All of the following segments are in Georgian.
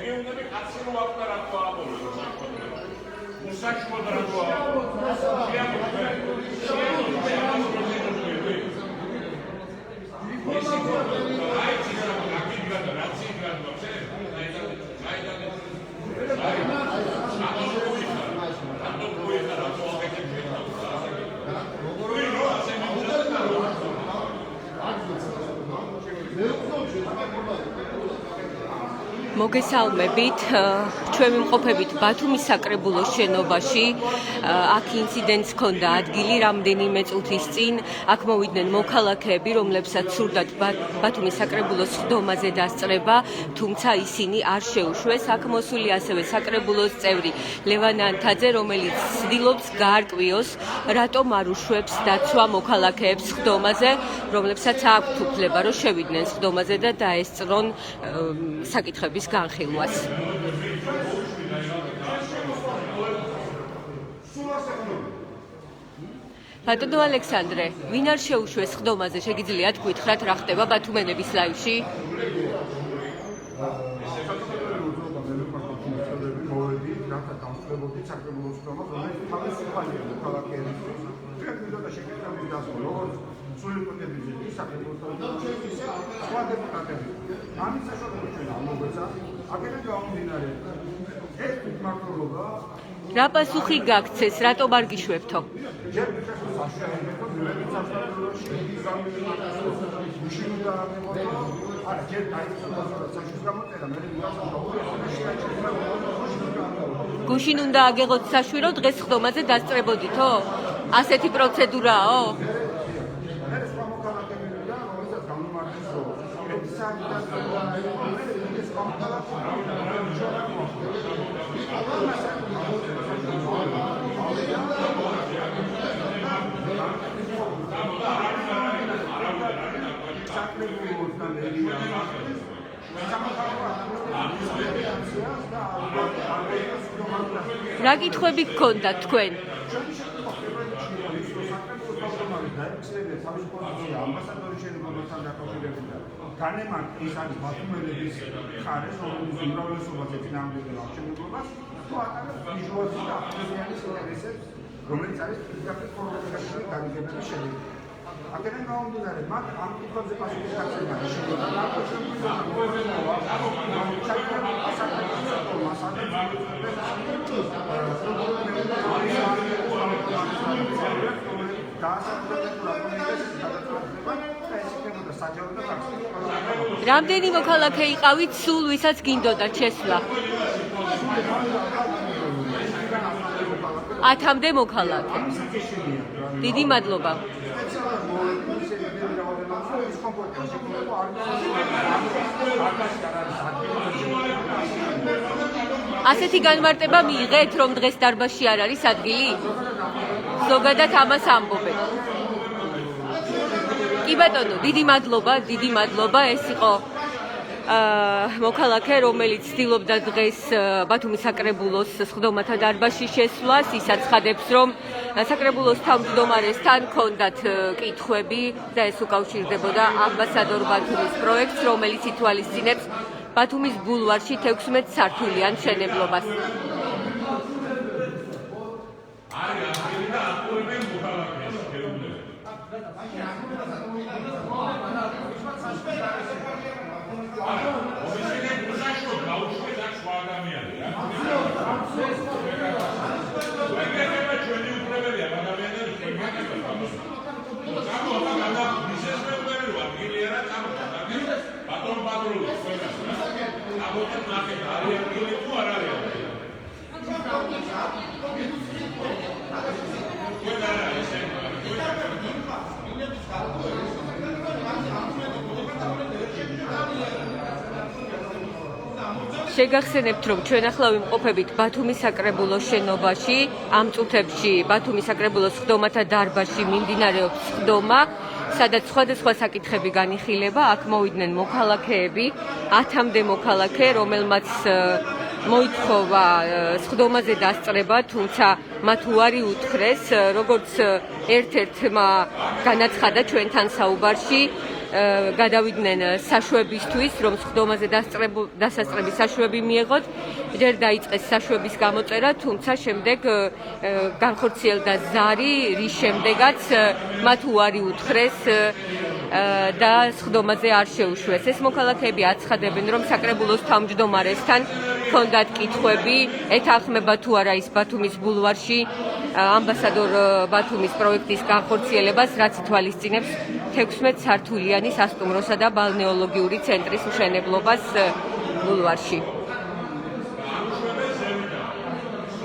რეგიონები კაცი რო აქვს რა თქმა უნდა უსაჩვოდ რა თქმა უნდა მოგესალმებით, ჩვენ ვიმყოფებით ბათუმის საკრებულოს შენობაში. აქ ინციდენტს ჰქონდა ადგილი რამდენიმე წუთის წინ. აქ მოვიდნენ მოქალაქეები, რომლებსაც სურდათ ბათუმის საკრებულოს სხდომაზე დასწრება, თუმცა ისინი არ შეუშვეს. აქ მოსული ასევე საკრებულოს წევრი ლევან ანთაძე, რომელიც ცდილობს გაარკვიოს, რატომ არ უშვებს დაცვა მოქალაქეებს სხდომაზე, რომლებსაც აქვთ უფლება, რომ შევიდნენ სხდომაზე და დაესწრონ საკითხების განხილვას. ბატონო ალექსანდრე, ვინ არ შეუშვეს სხდომაზე, შეგიძლიათ გითხრათ რა ხდება ბათუმენების ლაივში? რა პასუხი გაგცეს, რატომ არ გიშვებთო? გუშინ უნდა აგეღოთ საშვირო, დღეს სხდომაზე დასწრებოდითო? ასეთი პროცედურაო? რა კითხვები გქონდათ თქვენ? განემართ ის არის ბათუმელების ხარეს, რომელიც უმრავლესობაზე წინააღმდეგი არჩევნებობას თუ ატარებს ბიჟუაზის და აფხაზიანის ინტერესებს, რომელიც არის პირდაპირ ფორმალიზაციის განვითარების შედეგი. აქედან გამომდინარე, მათ ამ კითხვებზე პასუხის გაცემა შეიძლება რამდენი მოქალაქე იყავით სულ, ვისაც გინდოდათ შესვლა? 10-მდე მოქალაქე. დიდი მადლობა. ასეთი განმარტება მიიღეთ, რომ დღეს დარბაზში არ არის ადგილი? ზოგადად ამას ამბობენ. კი ბატონო, დიდი მადლობა, ეს იყო მოქალაქე, რომელიც ცდილობდა დღეს ბათუმის საკრებულოს სხდომათა დარბაზში შესვლას. ის აცხადებს, რომ საკრებულოს თავმჯდომარესთან ჰქონდათ კითხვები და ეს უკავშირდებოდა ამბასადორ ბათუმის პროექტს, რომელიც ითვალისწინებს ბათუმის ბულვარში 16 სართულიან მშენებლობას. შეგახსენებთ, რომ ჩვენ ახლა ვიმყოფებით ბათუმის საკრებულოს შენობაში. ამ წუთებში ბათუმის საკრებულოს სხდომათა დარბაზში მიმდინარეობს სხდომა, სადაც სხვადასხვა საკითხები განიხილება. აქ მოვიდნენ მოქალაქეები, 10-მდე მოქალაქე, რომელმაც მოითხოვა სხდომაზე დასწრება, თუმცა მათ უარი უთხრეს, როგორც ერთ-ერთმა განაცხადა ჩვენთან საუბარში. გადავიდნენ საშვებისთვის, რომ სხდომაზე დასასწრების საშვები მიეღოთ. ჯერ დაიწყეს საშვების გამოწერა, თუმცა შემდეგ განხორციელდა ზარი, რის შემდეგაც მათ უარი უთხრეს და სხდომაზე არ შეუშვეს. ეს მოქალაქეები აცხადებენ, რომ საკრებულოს თავმჯდომარესთან ჰქონდათ კითხვები, ეთანხმება თუ არა ის ბათუმის ბულვარში ამბასადორ ბათუმის პროექტის განხორციელებას, რაც ითვალისწინებს 16 სართულიანი სასტუმროსა და ბალნეოლოგიური ცენტრის მშენებლობას ბულვარში.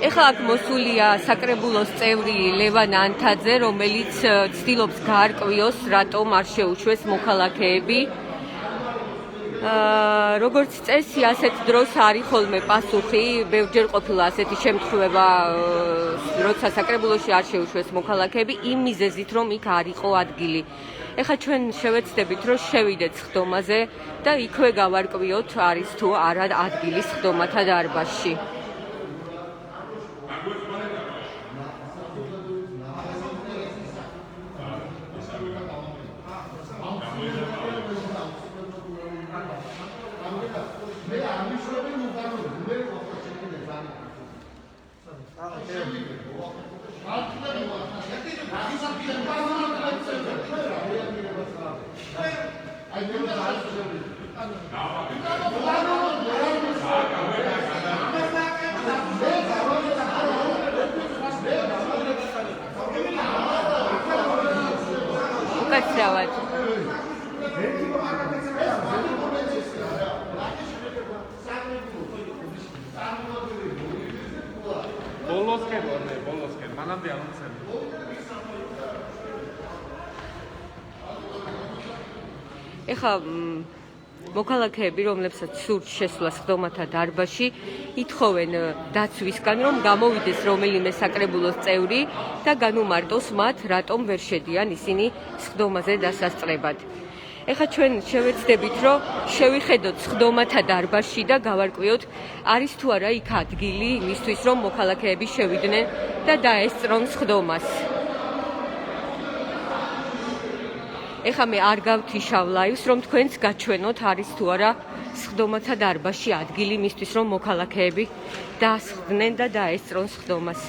ეხლა აქ მოსულია საკრებულოს წევრი ლევან ანთაძე, რომელიც ცდილობს გაარკვიოს, რატომ არ შეუშვეს მოქალაქეები. როგორც წესი, ასეთ დროს არის ხოლმე პასუხი, ბევრჯერ ყოფილა ასეთი შემთხვევა, როცა საკრებულოში არ შეუშვეს მოქალაქეები, იმ მიზეზით, რომ იქ არ იყო ადგილი. ეხლა ჩვენ შევეცდებით, რომ შევიდეთ სხდომაზე და იქვე გავარკვიოთ, არის თუ არა ადგილი სხდომათა დარბაზში. უკაცრავად. ბოლოსკენ, მანამდე ანონსები. ეხლა მოქალაქეები, რომლებსაც სურთ შესვლა სხდომათა დარბაზში, ითხოვენ დაცვისგან, რომ გამოვიდეს რომელიმე საკრებულოს წევრი და განუმარტოს მათ, რატომ ვერ შედიან ისინი სხდომაზე დასასწრებად. ეხლა ჩვენ შევეცდებით, რომ შევიხედოთ სხდომათა დარბაზში და გავარკვიოთ, არის თუ არა იქ ადგილი იმისთვის, რომ მოქალაქეები შევიდნენ და დაესწრონ სხდომას. ეხლა მე არ გავთიშავ ლაივს, რომ თქვენც გაჩვენოთ, არის თუ არა სხდომათა დარბაზში ადგილი იმისთვის, რომ მოქალაქეები დასხდნენ და დაესწრონ სხდომას.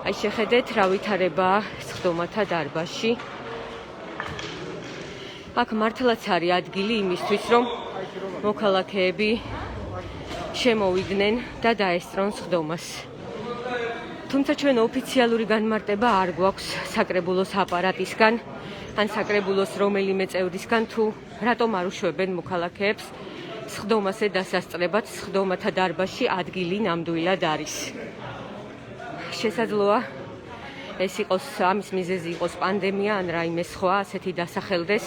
აი შეხედეთ, რა ვითარებაა სხდომათა დარბაზში. აქ მართლაც არის ადგილი იმისთვის, რომ მოქალაქეები შემოვიდნენ და დაესწრონ სხდომას. თუმცა ჩვენ ოფიციალური განმარტება არ გვაქვს საკრებულოს აპარატისგან, ან საკრებულოს რომელიმე წევრისგან, თუ რატომ არ უშვებენ მოქალაქეებს სხდომაზე დასასწრებად, სხდომათა დარბაზში ადგილი ნამდვილად არის. შესაძლოა ეს იყოს, ამის მიზეზი იყოს პანდემია ან რაიმე სხვა ასეთი დასახელდეს.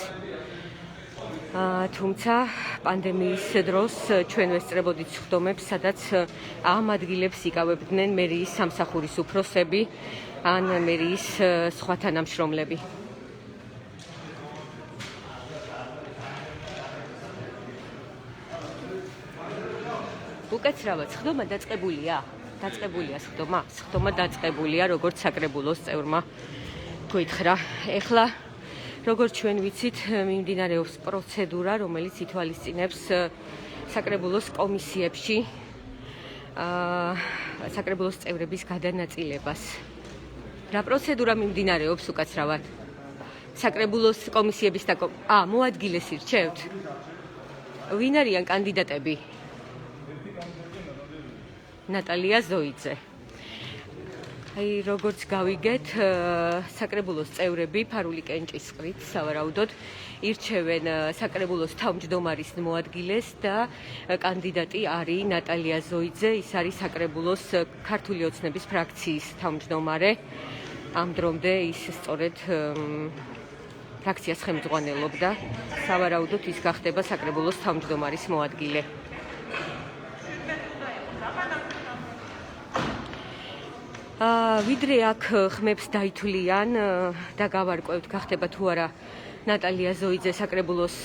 თუმცა პანდემიის დროს ჩვენ ვესწრებოდით სხდომებს, სადაც ამ ადგილებს იკავებდნენ მერიის სამსახურის უფროსები ან მერიის სხვა თანამშრომლები. უკაცრავად, სხდომა დაწყებულია? დაწყებულია სხდომა? სხდომა დაწყებულია, როგორც საკრებულოს წევრმა გითხრა. ეხლა როგორც ჩვენ ვიცით, მიმდინარეობს პროცედურა, რომელიც ითვალისწინებს საკრებულოს კომისიებში საკრებულოს წევრების გადანაწილებას. რა პროცედურა მიმდინარეობს უკაცრავად? საკრებულოს კომისიების და მოადგილეს ირჩევთ? ვინ არიან კანდიდატები? ნატალია ზოიძე. აი როგორც გავიგეთ, საკრებულოს წევრები ფარული კენჭისყრით სავარაუდოდ ირჩევენ საკრებულოს თავმჯდომარის მოადგილეს და კანდიდატი არის ნატალია ზოიძე, ის არის საკრებულოს ქართული ოცნების ფრაქციის თავმჯდომარე. ამ დრომდე ის სწორედ ფრაქციას ხელმძღვანელობდა. სავარაუდოდ ის გახდება საკრებულოს თავმჯდომარის მოადგილე. ვიდრე აქ ხმებს დაითვლიან და გავარკვევთ, გახდება თუ არა ნატალია ზოიძე საკრებულოს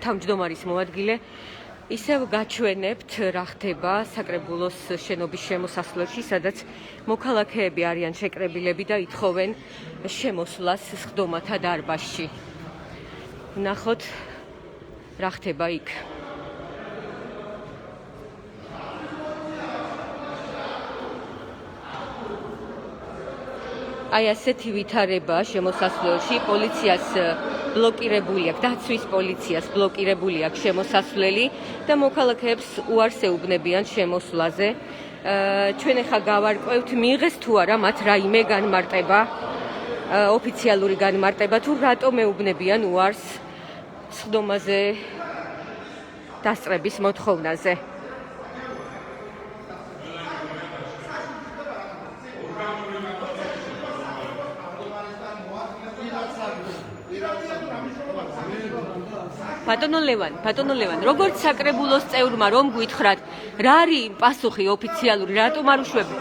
თავმჯდომარის მოადგილე, ისევ გაჩვენებთ, რა ხდება საკრებულოს შენობის შემოსასვლელში, სადაც მოქალაქეები არიან შეკრებილები და ითხოვენ შემოსვლას სხდომათა დარბაზში. ვნახოთ რა ხდება იქ. აი ასეთი ვითარება შემოსასვლელში პოლიციას ბლოკირებული აქვს, დაცვის პოლიციას ბლოკირებული აქვს შემოსასვლელი და მოქალაქეებს უარს ეუბნებიან შემოსვლაზე. ჩვენ ახლა გავარკვევთ მიიღეს თუ არა მათ რაიმე განმარტება, ოფიციალური განმარტება თუ რატომ ეუბნებიან უარს სხდომაზე დასწრების მოთხოვნაზე. ბატონო ლევან, როგორც საკრებულოს წევრმა რომ გითხრათ, რა არის პასუხი ოფიციალური, რატომ არ უშვებთ?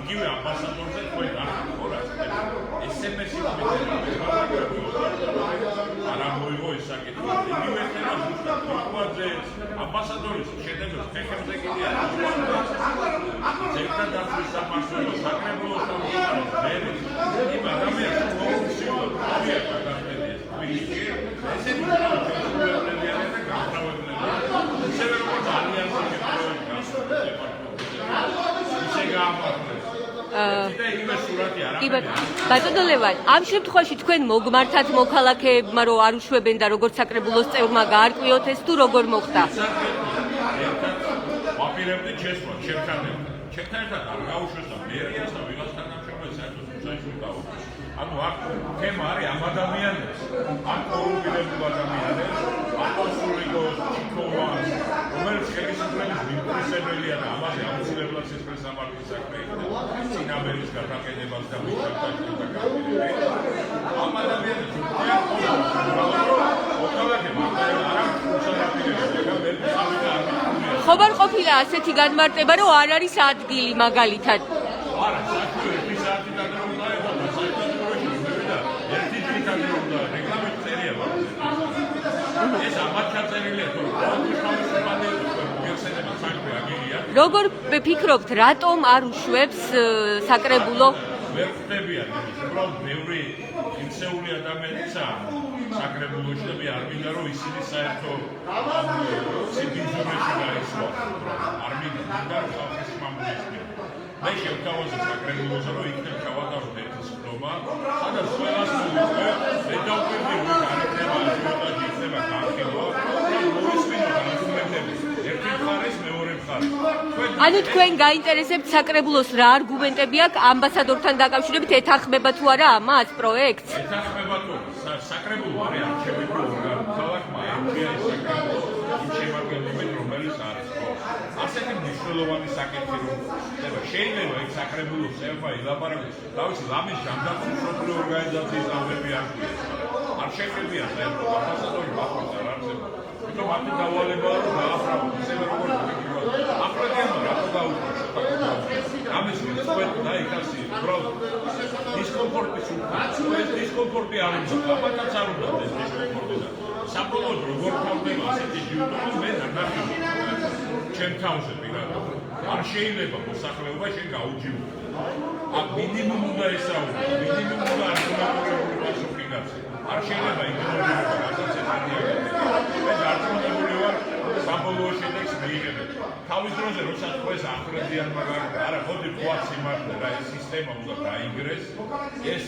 იგივე ამბასადორზე თქვენ გახსოვთ SMS-ი არა მოიგო ეს საკითხი. იგივე ხება ზუსტად ვიყვაძე ამბასადორის შედევრის ფეხებზე კიდე არის. ზეგდად დაცვის სამართლო საკრებულოს სამართლოს მერე იმ ადამიანს კონსულტაციულად აღიარება გახდეთ. ესეთი პრობლემები არის და გამრავლებია. ისევე როგორც ალიანსი ბატონო ლევან, ამ შემთხვევაში თქვენ მოგმართათ მოქალაქეებმა რომ არ უშვებენ და როგორც საკრებულოს წევრმა გაარკვიოთ ეს თუ როგორ მოხდა? ვაპირებდი ჩესვა, ჩემთან ერთად არ გაუშვეს და მერიას და ვიღაც თანამშრომელს საერთოდ მუზეუმში გავუშვეს. ანუ აქ თემა არის ამ ადამიანებს, ამ კორუმპირებულ ადამიანებს, აპოსტოლიკოს ჩიქოვას, რომელიც ხელისუფლების მიმდევრებელია და ამაზე აუცილებლად სისხლის სამართლის საქმე იქნება, წინამერის გადაყენებას და მისაღებად გაკეთებია. ამ ადამიანებს ხობარ ყოფილა ასეთი განმარტება, რომ არ არის ადგილი მაგალითად. არა, საქმე საათი დაგროვდა და საერთოდ ერთი დღიდან და რეკლამით წერია. ეს ამათ ჩაწერილია თუ როგორ ფიქრობთ, რატომ არ უშვებს საკრებულო? ვერ ხდებიან იმის, უბრალოდ ბევრი იმსეული ადამიანებია საკრებულოში და მე არ მინდა რომ ისინი საერთო სიბიძურეში გაისვა. არ მინდა რომ ხალხის მამულისმი. მე შევთავაზე საკრებულოზე რომ იქნებ ჩავატაროთ ერთი სხდომა, სადაც ყველას მოვიწყე, მე დავკვირდი რომ არ იქნება აჟიოტაჟი, იქნება განხილვა და მოვისმინოთ არგუმენტები. ერთი მხარეს, მეორე მხარეს. ანუ თქვენ გაინტერესებთ საკრებულოს რა არგუმენტები აქვს ამბასადორთან დაკავშირებით, ეთანხმება თუ არა ამას პროექტს? ეთანხმება თუ საკრებულო არის არჩევითი ორგანო, ქალაქმა ემჩია ეს საკრებულო იმ შემადგენლობით, რომელიც არის. ასეთი მნიშვნელოვანი საკითხი რომ ხდება, შეიძლება ეს საკრებულო წევრმა ილაპარაკოს, თავისი ლამის ჯანდაცვის მსოფლიო ორგანიზაციის წევრები არ გვიეს. არ შეგვიძლია საერთოდ ამბასადორი ბახოს არ არსებობს. თუმცა მათი დავალებაა რომ გააფრთხილოთ ისევე როგორც ვიქნებოდა. აფროდიანმა რატო გაუშვეს შეტაკება? ამის ვიწყოთ და იქასი უბრალოდ დისკომფორტის ეს დისკომფორტი არ უნდა, აბანაც არ უნდა ეს დისკომფორტი და საბოლოოდ როგორ თავდება ასეთი ჯიუტონი მე ნახე ჩემ თავზე პირადად. არ შეიძლება მოსახლეობა შენ გაუჯიმო. აქ მინიმუმ უნდა ესაუბრო, მინიმუმ უნდა არგუმენტირებული პასუხი გაცე. არ შეიძლება იგნორირება რასაც ეთანია. მე დარწმუნებული ვარ საბოლოო შედეგს მიიღებენ. თავის დროზე როცა თქვენს ახრებიან მაგალითად, არა ხოდი თქვათ სიმართლე რა ეს სისტემა უნდა გაიგრეს, ეს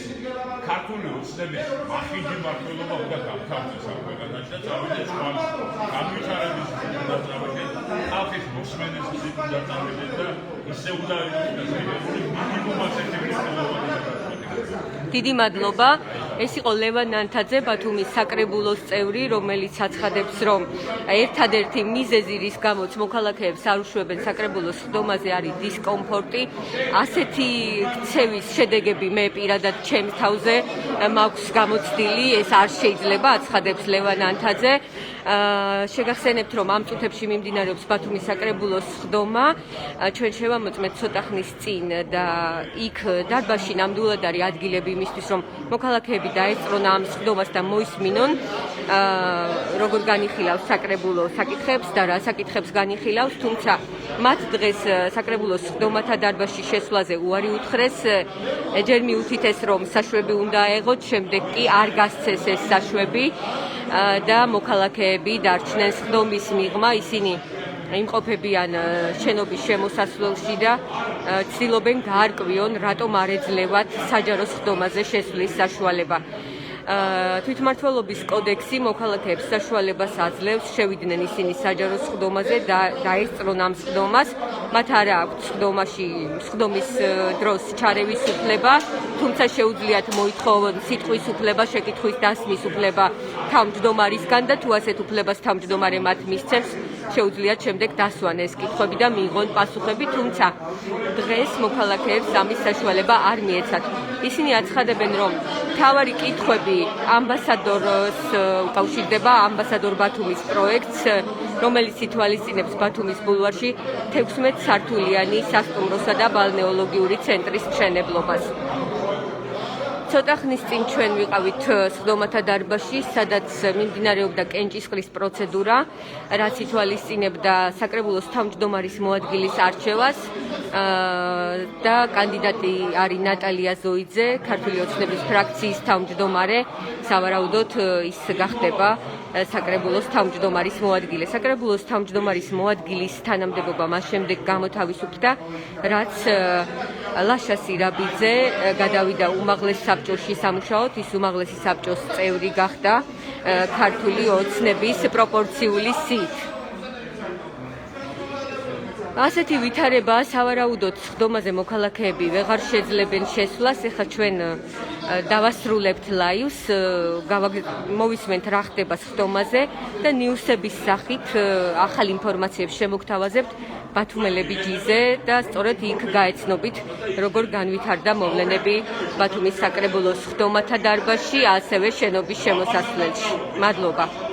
ქართული ოცნების მახინჯი მართლობა უნდა გამთავრდეს ამ ქვეყანაში და წავიდეს შუაში. განვითარების უნდა წავიდეს, ხალხის მოსმენის უნდა წავიდეს და ისე უნდა იყოს მინიმუმ ასეთი მნიშვნელოვანი საკითხი. დიდი მადლობა. ეს იყო ლევან ნანთაძე, ბათუმის საკრებულოს წევრი, რომელიც აცხადებს, რომ ერთადერთი მიზეზი, რის გამოც მოქალაქეებს არ უშვებენ საკრებულოს სხდომაზე, არის დისკომფორტი. ასეთი ქცევის შედეგები მე პირადად ჩემს თავზე მაქვს გამოცდილი, ეს არ შეიძლება, აცხადებს ლევან ნანთაძე. შეგახსენებთ, რომ ამ წუთებში მიმდინარეობს ბათუმის საკრებულოს სხდომა. ჩვენ შევამოწმეთ ცოტა ხნის წინ და იქ დარბაზში ნამდვილად არის ადგილები იმისთვის, რომ მოქალაქეები დაესწრონ ამ სხდომას და მოისმინონ, როგორ განიხილავს საკრებულო საკითხებს და რა საკითხებს განიხილავს, თუმცა მათ დღეს საკრებულოს სხდომათა დარბაზში შესვლაზე უარი უთხრეს. ჯერ მიუთითეს, რომ საშვები უნდა აეღოთ, შემდეგ კი არ გასცეს ეს საშვები და მოქალაქეები დარჩნენ სხდომის მიღმა. ისინი იმყოფებიან შენობის შემოსასვლელში და ცდილობენ გაარკვიონ, რატომ არ ეძლევათ საჯარო სხდომაზე შესვლის საშუალება. თვითმმართველობის კოდექსი მოქალაქეებს საშუალებას აძლევს შევიდნენ ისინი საჯარო სხდომაზე და დაესწრონ ამ სხდომას. მათ არ აქვთ სხდომის დროს ჩარევის უფლება, თუმცა შეუძლიათ მოითხოვონ სიტყვის უფლება, შეკითხვის დასმის უფლება თავმჯდომარისგან და თუ ასეთ უფლებას თავმჯდომარე მათ მისცემს, შეუძლიათ შემდეგ დასვან ეს კითხვები და მიიღონ პასუხები, თუმცა დღეს მოქალაქეებს ამის საშუალება არ მიეცათ. ისინი აცხადებენ, რომ მთავარი კითხვები ამბასადორს უკავშირდება, ამბასადორ ბათუმის პროექტს, რომელიც ითვალისწინებს ბათუმის ბულვარში 16 სართულიანი სასტუმროსა და ბალნეოლოგიური ცენტრის მშენებლობას. ცოტა ხნის წინ ჩვენ ვიყავით სხდომათა დარბაზში, სადაც მიმდინარეობდა კენჭისყრის პროცედურა, რაც ითვალისწინებდა საკრებულოს თავმჯდომარის მოადგილის არჩევას და კანდიდატი არის ნატალია ზოიძე, ქართული ოცნების ფრაქციის თავმჯდომარე. სავარაუდოდ ის გახდება საკრებულოს თავმჯდომარის მოადგილე. საკრებულოს თავმჯდომარის მოადგილის თანამდებობა მას შემდეგ გამოთავისუფლდა, რაც ლაშა სირაბიძე გადავიდა უმაღლეს საბჭოში სამუშაოდ, ის უმაღლესი საბჭოს წევრი გახდა ქართული ოცნების პროპორციული სიით. ასეთი ვითარებაა, სავარაუდოდ სხდომაზე მოქალაქეები ვეღარ შეძლებენ შესვლას. ეხლა ჩვენ დავასრულებთ ლაივს, მოვისმენთ რა ხდება სხდომაზე და ნიუსების სახით ახალ ინფორმაციებს შემოგთავაზებთ ბათუმელები ჯიზე და სწორედ იქ გაეცნობით, როგორ განვითარდა მოვლენები ბათუმის საკრებულოს სხდომათა დარბაზში, ასევე შენობის შემოსასვლელში. მადლობა.